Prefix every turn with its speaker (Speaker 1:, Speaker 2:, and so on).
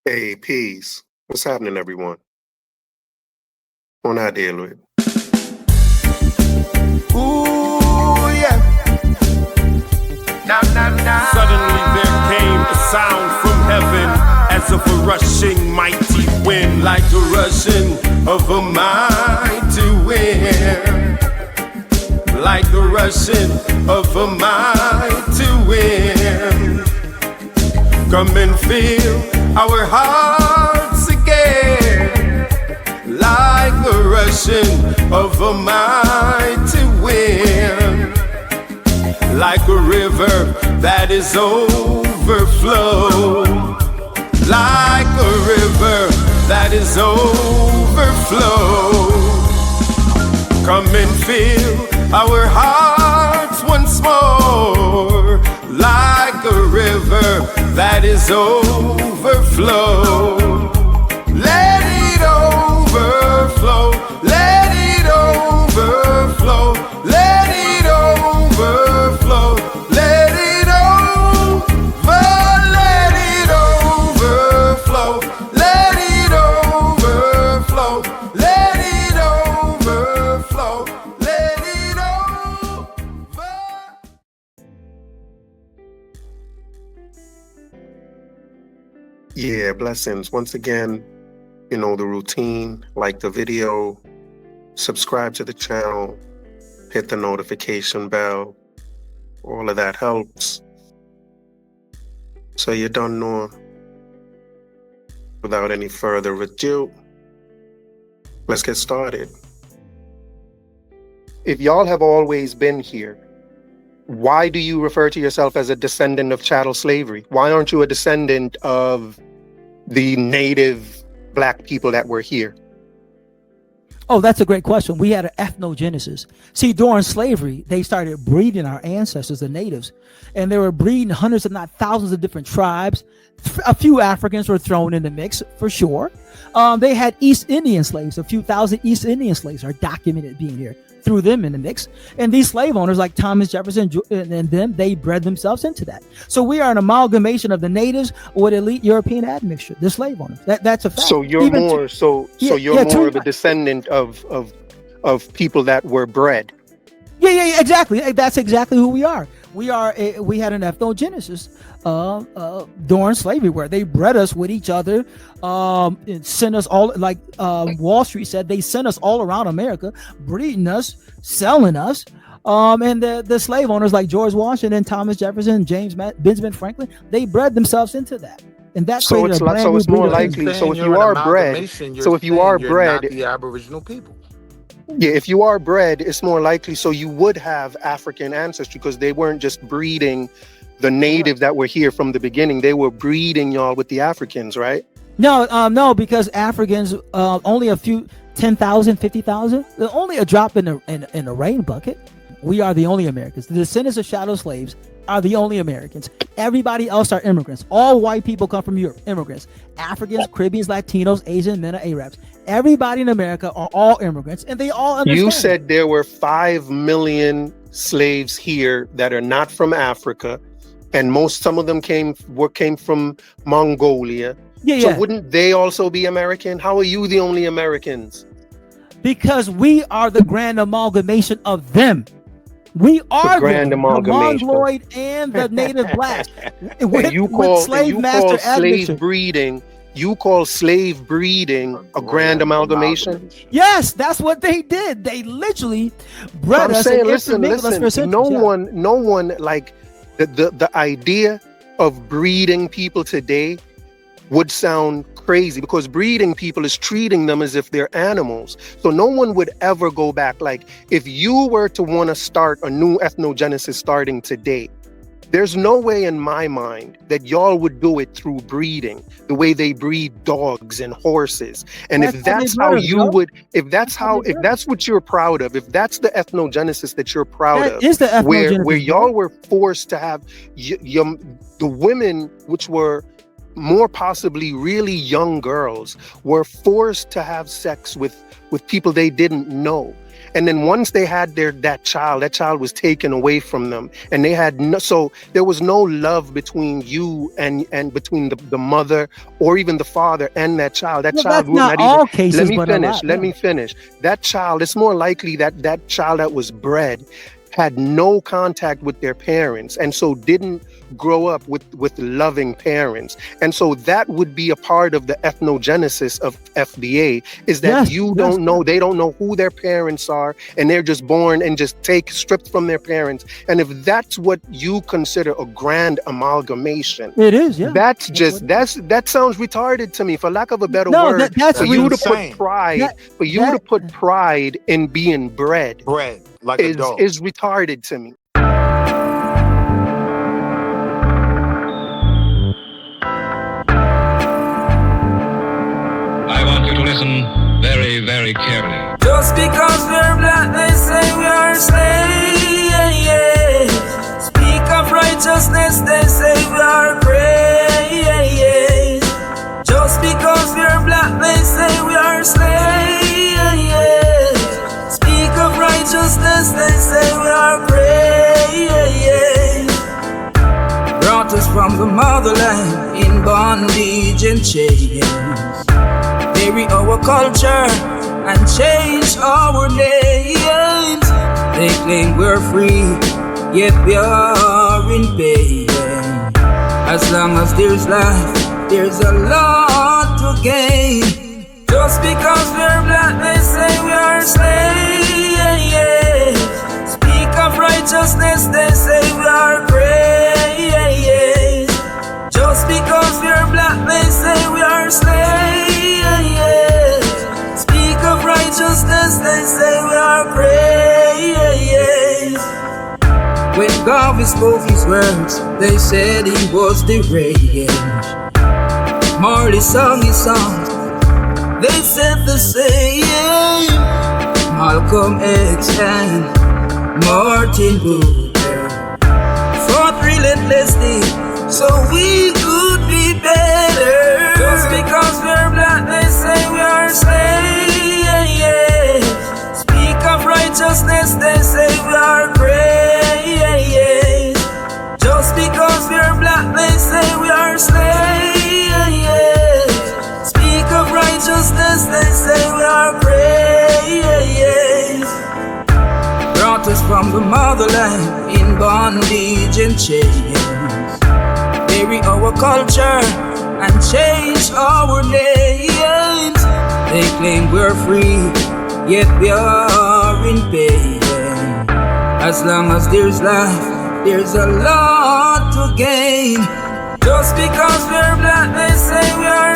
Speaker 1: Hey, peace. What's happening, everyone? On I deal with.
Speaker 2: Ooh, yeah. Nah, nah, nah.
Speaker 3: Suddenly there came a sound from heaven, as of a rushing mighty wind, like the rushing of a mighty wind, like the rushing of a mighty wind. Come and fill our hearts again, like the rushing of a mighty wind, like a river that is overflow, like a river that is overflow. Come and fill our hearts once more, like a river that is overflow. Let it overflow, let it overflow, let it overflow, let it overflow, let it overflow, let it overflow, let it overflow.
Speaker 1: Yeah, blessings. Once again, you know the routine. Like the video, subscribe to the channel, hit the notification bell. All of that helps. So you don't know. Without any further ado, let's get started. If y'all have always been here, why do you refer to yourself as a descendant of chattel slavery? Why aren't you a descendant of the native black people that were here?
Speaker 4: Oh, that's a great question. We had an ethnogenesis. See, during slavery, they started breeding our ancestors, the natives, and they were breeding hundreds, if not thousands, of different tribes. A few Africans were thrown in the mix, for sure. They had East Indian slaves. A few thousand East Indian slaves are documented being here. Threw them in the mix. And these slave owners like Thomas Jefferson and them, they bred themselves into that. So we are an amalgamation of the natives with elite European admixture, the slave owners. That's a fact.
Speaker 1: So you're
Speaker 4: Even
Speaker 1: more more of a descendant of people that were bred.
Speaker 4: Yeah, exactly. That's exactly who we are. We had an ethnogenesis during slavery where they bred us with each other, and sent us all, like Wall Street said, they sent us all around America, breeding us, selling us. And the slave owners like George Washington, Thomas Jefferson, Benjamin Franklin, they bred themselves into that. And that's
Speaker 1: so it's more likely. So if you are bred,
Speaker 2: the Aboriginal people.
Speaker 1: Yeah, if you are bred, it's more likely. So you would have African ancestry because they weren't just breeding the native that were here from the beginning. They were breeding y'all with the Africans, right?
Speaker 4: No, because Africans, only a few, 10,000, 50,000. They're only a drop in a rain bucket. We are the only Americans. The descendants of chattel slaves are the only Americans. Everybody else are immigrants. All white people come from Europe, immigrants. Africans, Caribbeans, Latinos, Asian men are Arabs. Everybody in America are all immigrants, and they all understand.
Speaker 1: You said there were 5 million slaves here that are not from Africa, and some of them came from Mongolia. So wouldn't they also be American? How are you the only Americans?
Speaker 4: Because we are the grand amalgamation of them. We are the
Speaker 1: grand amalgamation,
Speaker 4: Mongoloid and the native blacks.
Speaker 1: You call slave breeding. You call slave breeding a grand amalgamation?
Speaker 4: Yes, that's what they did. They literally bred us.
Speaker 1: Listen. No one like the idea of breeding people today would sound crazy, because breeding people is treating them as if they're animals. So no one would ever go back. Like, if you were to want to start a new ethnogenesis starting today, there's no way in my mind that y'all would do it through breeding, the way they breed dogs and horses. And if that's what you're proud of, if that's the ethnogenesis that you're proud of, where y'all were forced to have the women, which were more possibly really young girls, were forced to have sex with people they didn't know. And then once they had that child was taken away from them, and they had so there was no love between you and between the mother or even the father and that child. That child would not
Speaker 4: all
Speaker 1: even.
Speaker 4: cases,
Speaker 1: Let me finish. That child, it's more likely that child that was bred had no contact with their parents, and so didn't grow up with loving parents. And so that would be a part of the ethnogenesis of FBA, is that they don't know who their parents are, and they're just born and just stripped from their parents. And if that's what you consider a grand amalgamation,
Speaker 4: it is, yeah.
Speaker 1: That sounds retarded to me, for lack of a better word.
Speaker 4: That's
Speaker 1: for you to put
Speaker 2: insane.
Speaker 1: pride in being bred
Speaker 2: like a dog
Speaker 1: is retarded to me.
Speaker 5: I want you to listen very, very carefully.
Speaker 3: Just because we're black, they say we are slaves. Speak of righteousness, they say we are praise. Just because we're black, they say we are slaves. Speak of righteousness, they say we are praise. Brought us from the motherland in bondage and chains. Bury our culture and change our names. They claim we're free, yet we are in pain. As long as there's life, there's a lot to gain. Just because we're black, they say we are slaves. Speak of righteousness, they say we are praise. Just because we're black, they say we are slaves. Speak of righteousness, they say we are praise. When God spoke his words, they said he was deranged. Marley sung his songs, they said the same. Malcolm X and Martin Luther fought relentlessly so we could be better. Just because we're black, they say we are slaves. Speak of righteousness, they say we are praise. Just because we're black, they say we are slaves. Speak of righteousness, they say we are praise. Brought us from the motherland in bondage and chains. Bury our culture and change our names. They claim we're free, yet we are in pain. As long as there's life, there's a lot to gain. Just because we're black, they say we are